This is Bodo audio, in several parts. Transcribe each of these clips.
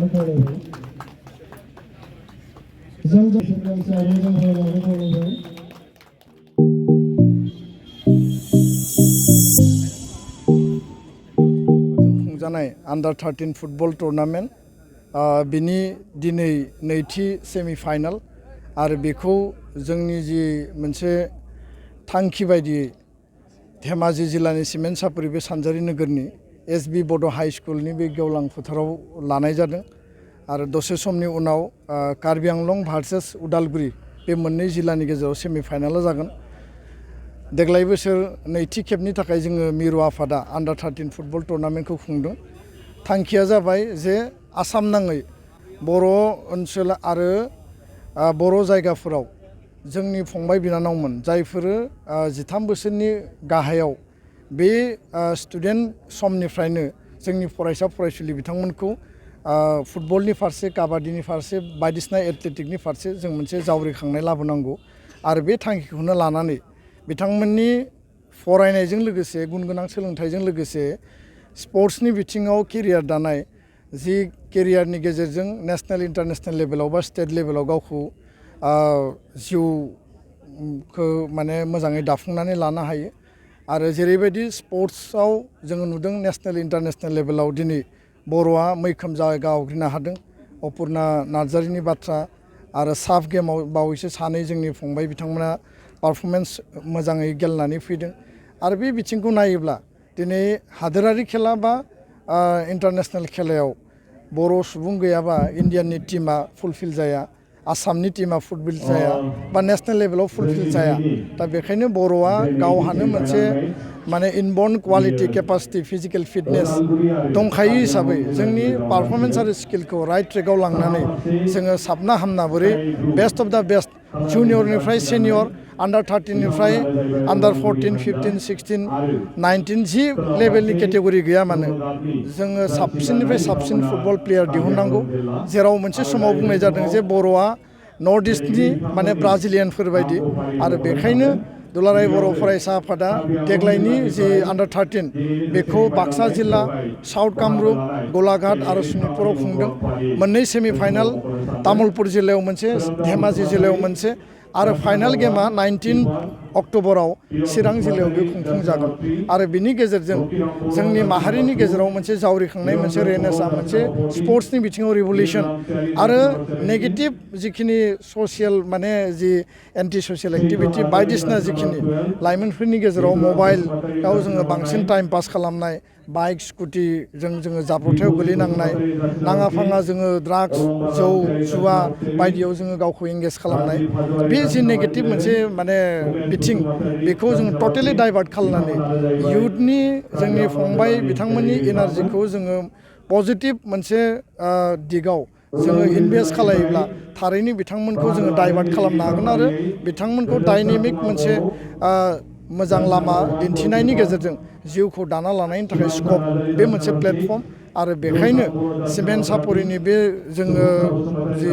खुंजानाय आन्डार 13 फुटबल टुर्नामेन्ट बिनि दिनै नैथि सेमिफाइनाल आरो बेखौ जोंनि जि मोनसे थांखि बायदियै धेमाजि जिल्लानि सिमेन्ट सापरि बे सानजारि नोगोरनि एसबि बड' हाइ स्कुलनि बे गेवलां फोथाराव लानाय जादों आरो दसे समनि उनाव कार्बि आंलं भार्सेस उदालगुरि बे मोननै जिल्लानि गेजेराव सेमिफाइनाला जागोन। देग्लाय बोसोर नैथि खेबनि थाखाय जोङो मिरु आफादा आन्डार 13 फुटबल टुर्नामेन्टखौ खुंदों। थांखिया जाबाय जे आसाम नाङै बर' ओनसोल आरो बर' जायगाफोराव जोंनि फंबाय बिनानावमोन जायफोरो 13 बोसोरनि गाहायाव बे स्टुडेन्ट समनिफ्रायनो जोंनि फरायसा फरायसुलि बिथांमोनखौ फुटबलनि फारसे काबादिनि फारसे बायदिसिना एथलेटिकनि फारसे जों मोनसे जावरिखांनाय लाबोनांगौ आरो बे थांखिखौनो लानानै बिथांमोननि फरायनायजों लोगोसे गुन गोनां सोलोंथाइजों लोगोसे स्पर्ट्सनि बिथिङाव केरियार दानाय जि केरियारनि गेजेरजों नेशनेल इन्टारनेशनेल लेभेलाव बा स्टेट लेभेलाव गावखौ जिउखौ माने मोजाङै दाफुंनानै लानो हायो आरो जेरैबायदि स्पर्ट्सआव जोङो नुदों नेशनेल इन्टारनेशनेल लेभेलाव दिनै बर'आ मैखोम जायगा आवग्रिनो हादों। अपुर्ना नार्जारिनि बाथ्रा आरो साफ गेमाव बावैसो सानै जोंनि फंबाय बिथांमोना पारफरमेन्स मोजाङै गेलेनानै फैदों आरो बे बिथिंखौ नायोब्ला दिनै हादोरारि खेला बा इन्टारनेशनेल खेलायाव बर' सुबुं गैयाबा इन्डियाननि टीमा फुलफिल जाया, आसामनि टीमा फुलफिल जाया बा नेशनेल लेभेलाव फुलफिल जाया। दा बेखायनो बर'आ गावहानो मोनसे माने inborn quality capacity physical fitness दंखायो हिसाबै जोंनि पारफरमेन्स आरो स्किलखौ राइट ट्रेकआव लांनानै जोङो साबना हामना बोरै बेस्ट अफ द बेस्ट जुनियरनिफ्राय सेनियर आन्डार 13निफ्राय आन्डार 14, 15, 16, 19 जि लेभेलनि केटेगरि गैया मानो जोङो साबसिननिफ्राय साबसिन फुटबल प्लेयार दिहुननांगौ। जेराव मोनसे समाव बुंनाय जादों जे बर'आ नर्थ इस्टनि माने ब्राजिलियानफोर बायदि आरो बेखायनो दुलाराय बर' फरायसा आफादा देग्लायनि जि आन्डार 13 बेखौ बाक्सा जिल्ला, साउथ कामरुप, गलाघाट आरो सनितपुराव खुंदों। मोननै सेमिफाइनाल तामुलपुर जिल्लायाव मोनसे, धेमाजि जिल्लायाव मोनसे आरो फाइनाल गेमा 19 अक्ट'बराव चिरां जिल्लायाव बे खुंफुंजागोन आरो बिनि गेजेरजों जोंनि माहारिनि गेजेराव मोनसे जावरिखांनाय मोनसे रेनेसा मोनसे स्पर्ट्सनि बिथिङाव रिभलिउसन आरो नेगेटिभ जिखिनि ससियेल माने जि एन्टि ससियेल एक्टिभिटि बायदिसिना जिखिनि लाइमोनफोरनि गेजेराव मबाइलाव जोङो बांसिन टाइम पास खालामनाय, बाइक स्कुटिजों जोङो जाब्रथायाव गोलैनांनाय, नाङा फाङा जोङो ड्राग्स, जौ जुवा बायदियाव जोङो गावखौ एंगेज खालामनाय, बे जि नेगेटिभ मोनसे माने बिथिं बेखौ जोङो टटेलि डाइभार्ट खालामनानै इयुथनि जोंनि फंबाय बिथांमोननि एनार्जिखौ जोङो पजिटिभ मोनसे दिगाव जोङो इनभेस्ट खालायोब्ला थारैनो बिथांमोनखौ जोङो डाइभार्ट खालामनो हागोन आरो बिथांमोनखौ डाइनेमिक मोनसे मोजां लामा दिन्थिनायनि गेजेरजों जिउखौ दाना लानायनि थाखाय स्कप बे मोनसे प्लेटफर्म आरो बेखायनो सिमेन्ट सापरिनि बे जोङो जि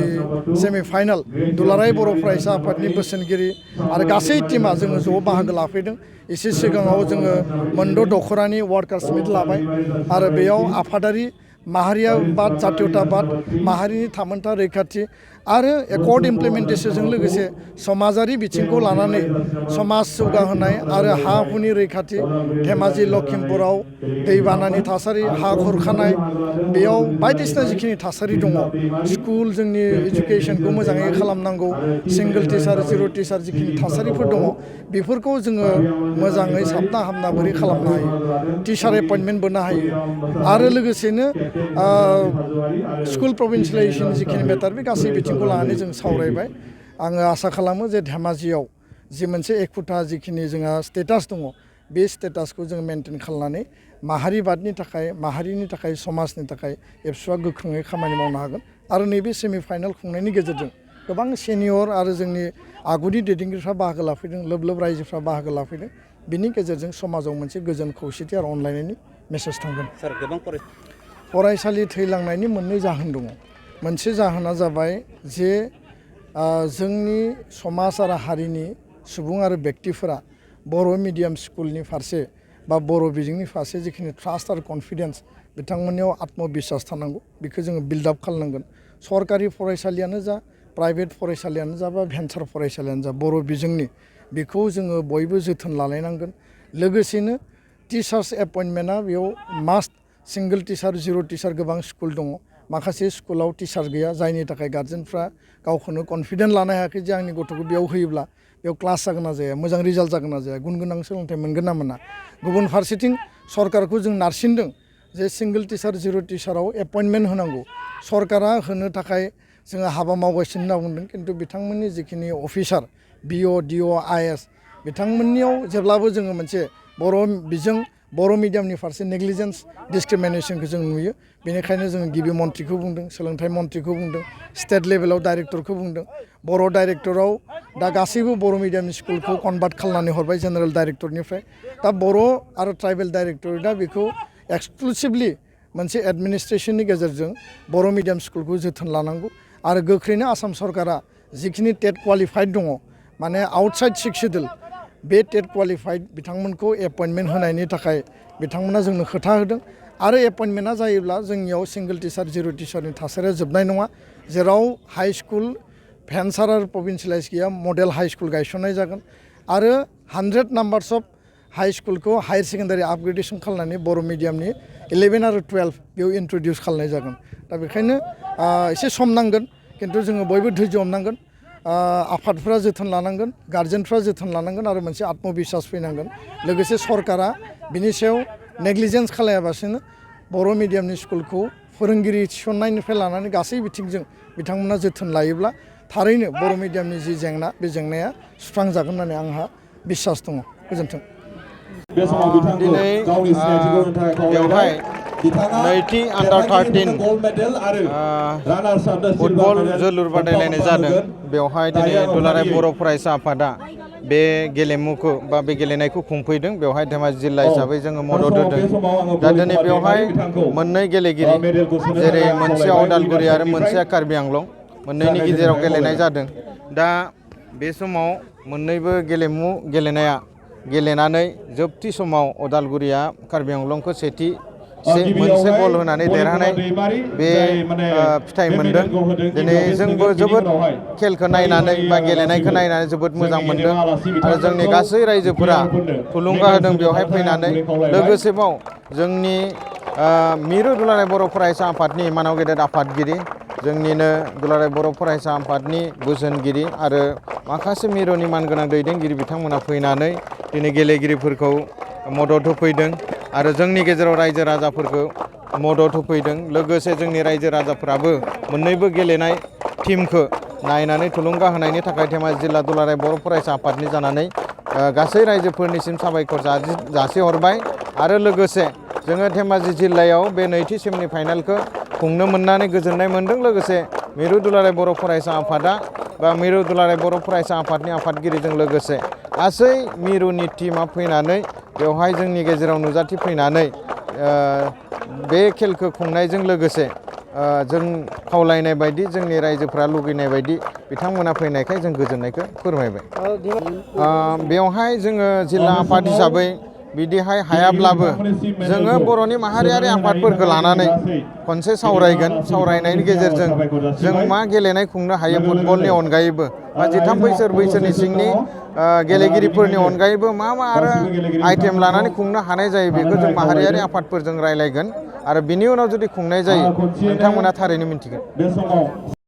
सेमिफाइनाल दुलाराय बर' फरायसा आफादनि बोसोनगिरि आरो गासै टीमा जोङो ज' बाहागो लाफैदों। एसे सिगाङाव जोङो मोनद' दख'रानि वार्कार्स मिट लाबाय आरो बेयाव आफादारि माहारियाबाद जातीयताबाद माहारिनि थामोनथा रैखाथि आरो एकर्ड इमप्लिमेन्टेसनजों लोगोसे समाजारि बिथिंखौ लानानै समाज जौगाहोनाय आरो हा हुनि रैखाथि धेमाजि लखिमपुराव दैबानानि थासारि हा खुरखानाय बेयाव बायदिसिना जिखिनि थासारि दङ स्कुल जोंनि इडुकेसनखौ मोजाङै खालामनांगौ सिंगोल टिचार जिर' टिचार जिखिनि थासारिफोर दङ बेफोरखौ जोङो मोजाङै साबना हामना बोरै खालामनो हायो टिचार एपइन्टमेन्ट बोनो हायो आरो लोगोसेनो स्कुल प्रभिन्सियेलाइजेसन जिखिनि मेटार बे गासै बिथिंखौ लानानै जों सावरायबाय। आङो आसा खालामो जे धेमाजियाव जि मोनसे एखुथा जिखिनि जोंहा स्टेटास दङ बे स्टेटासखौ जों मेनटेन खालामनानै माहारिबादनि थाखाय माहारिनि थाखाय समाजनि थाखाय एबसुआ गोख्रोङै खामानि मावनो हागोन आरो नैबे सेमिफाइनाल खुंनायनि गेजेरजों गोबां सेनियर आरो जोंनि आगुनि दैदेनगिरिफ्रा बाहागो लाफैदों लोब लोब रायजोफ्रा बाहागो लाफैदों बिनि गेजेरजों समाजाव मोनसे गोजोन खौसेथि आरो अनलायनायनि मेसेज थांगोन। सार गोबां फरायसालि थैलांनायनि मोननै जाहोन दङ। मोनसे जाहोना जाबाय जे जोंनि समाज आरो हारिनि सुबुं आरो व्यक्तिफोरा बर' मिडियाम स्कुलनि फारसे बा बर' बिजोंनि फारसे जिखिनि ट्रास्ट आरो कनफिडेन्स बिथांमोननियाव आत्मबिश्वास थानांगौ बेखौ जोङो बिल्ड आप खालामनांगोन सरकारि फरायसालियानो जा प्राइभेट फरायसालियानो जा बा भेन्सार फरायसालियानो जा बर' बिजोंनि बेखौ जोङो बयबो जोथोन लालायनांगोन लोगोसेनो टिचार्स एपइन्टमेन्टआ बेयाव मास्ट सिंगल टिचार जिर' टिचार गोबां स्कुल दङ माखासे स्कुलाव टिचार गैया जायनि थाखाय गार्जेनफ्रा गावखौनो कनफिडेन्ट लानो हायाखै जे आंनि गथ'खौ बेयाव होयोब्ला बेयाव क्लास जागोन ना जाया मोजां रिजाल्ट जागोन ना जाया गुन गोनां सोलोंथाइ मोनगोन ना मोना गुबुन फारसेथिं सरकारखौ जों नारसिनदों जे सिंगल टिचार जिर' टिचाराव एपइन्टमेन्ट होनांगौ सरकारा होनो थाखाय जोङो हाबा मावगासिनो होनना बुंदों खिन्थु बिथांमोननि जिखिनि अफिसार बिअ डिअ आइएस बिथांमोननियाव जेब्लाबो जोङो मोनसे बर' बिजों बर' मिडियामनि फारसे नेग्लिजेन्स डिसक्रिमिनेसनखौ जों नुयो बेनिखायनो जोङो गिबि मन्थ्रिखौ बुंदों सोलोंथाइ मन्थ्रिखौ बुंदों स्टेट लेभेलाव डाइरेक्टरखौ बुंदों बर' डाइरेक्टराव दा गासैबो बर' मिडियामनि स्कुलखौ कनभार्ट खालामनानै हरबाय जेनेरेल डाइरेक्टरनिफ्राय दा बर' आरो ट्राइबेल डाइरेक्टरेटआ बेखौ एक्सक्लुसिभलि मोनसे एडमिनिस्ट्रेसननि गेजेरजों बर' मिडियाम स्कुलखौ जोथोन लानांगौ आरो गोख्रैनो आसाम सरकारा जिखिनि टेट क्वालिफाइड दङ माने आउटसाइड सिक्स सिडुल बे टेट क्वालिफाइड बिथांमोनखौ एपइन्टमेन्ट होनायनि थाखाय बिथांमोना जोंनो खोथा होदों आरो एपइन्टमेन्टआ जायोब्ला जोंनियाव सिंगल टिचार जिर' टिचारनि थासारिया जोबनाय नङा जेराव हाइ स्कुल भेन्सार आरो प्रभिन्सियेलाइज गैया मडेल हाइ स्कुल गायसननाय जागोन आरो 100 नाम्बार्स अफ हाइ स्कुलखौ हायार सेकेन्डारि आपग्रेडेसन खालामनानै बर' मिडियामनि 11 आरो 12 बेयाव इन्ट्रडिउस खालामनाय जागोन दा बेखायनो एसे सम नांगोन खिन्थु जोङो बयबो धैर्य हमनांगोन आफादफ्रा जोथोन लानांगोन गार्जेनफ्रा जोथोन लानांगोन आरो मोनसे आत्मबिश्वास फैनांगोन लोगोसे सरकारा बिनि सायाव नेग्लिजेन्स खालायाबासिनो बर' मिडियामनि स्कुलखौ फोरोंगिरि थिसननायनिफ्राय लानानै गासै बिथिंजों बिथांमोना जोथोन लायोब्ला थारैनो बर' मिडियामनि जि जेंना बे जेंनाया सुस्रांजागोन होननानै आंहा बिश्वास दङ गोजोन्थों दिनै बेवहाय नैथि आन्डार 13 फुटबल जोलुर बादायलायनाय जादों बेवहाय दिनै दुलाराय बर' फरायसा आफादा बे गेलेमुखौ बा बे गेलेनायखौ खुंफैदों बेवहाय धेमाजि जिल्ला हिसाबै जोङो मदद होदों दा दिनै बेवहाय मोननै गेलेगिरि जेरै मोनसेया उदालगुरि आरो मोनसेया कार्बि आंलं मोननैनि गेजेराव गेलेनाय जादों दा बे समाव मोननैबो गेलेमु गेलेनाया गेलेनानै जोबथि समाव उदालगुरिया कार्बि आंलंखौ मोनसे गल होनानै देरहानाय बे फिथाइ मोनदों दिनै जोंबो जोबोद खेलखौ नायनानै बा गेलेनायखौ नायनानै जोबोद मोजां मोनदों आरो जोंनि गासै रायजोफोरा थुलुंगा होदों बेवहाय फैनानै लोगोसेबाव जोंनि मिरु दुलाराय बर' फरायसा आफादनि मानाव गेदेर आफादगिरि जोंनिनो दुलाराय बर' फरायसा आफादनि बोसोनगिरि आरो माखासे मिरुनि मानगोनां दैदेनगिरि बिथांमोना फैनानै दिनै गेलेगिरिफोरखौ मदद होफैदों आरो जोंनि गेजेराव रायजो राजाफोरखौ मदद होफैदों लोगोसे जोंनि रायजो राजाफोराबो मोननैबो गेलेनाय टीमखौ नायनानै थुलुंगा होनायनि थाखाय धेमाजि जिल्ला दुलाराय बर' फरायसा आफादनि जानानै गासै रायजोफोरनिसिम साबायखर जासिहरबाय आरो लोगोसे जोङो धेमाजि जिल्लायाव बे नैथि सेमि फाइनालखौ खुंनो मोननानै गोजोननाय मोन्दों लोगोसे मिरु दुलाराय बर' फरायसा आफादा बा मिरु दुलाराय बर' फरायसा आफादनि आफादगिरिजों लोगोसे गासै मिरुनि टीमा फैनानै बेवहाय जोंनि गेजेराव नुजाथिफैनानै बे खेलखौ खुंनायजों लोगोसे जों खावलायनाय बायदि जोंनि रायजोफ्रा लुगैनाय बायदि बिथांमोना फैनायखाय जों गोजोननायखौ फोरमायबाय बेवहाय जोङो जिल्ला आफाद हिसाबै बिदिहाय हायाब्लाबो जोङो बर'नि माहारियारि आफादफोरखौ लानानै खनसे सावरायगोन सावरायनायनि गेजेरजों जों मा गेलेनाय खुंनो हायो फुटबलनि अनगायैबो बा 13 बोसोर बैसोनि सिंनि गेलेगिरिफोरनि अनगायैबो मा आरो आइटेम लानानै खुंनो हानाय जायो बेखौ जों माहारियारि आफादफोरजों रायलायगोन आरो बिनि उनाव जुदि खुंनाय जायो नोंथांमोना थारैनो मिन्थिगोन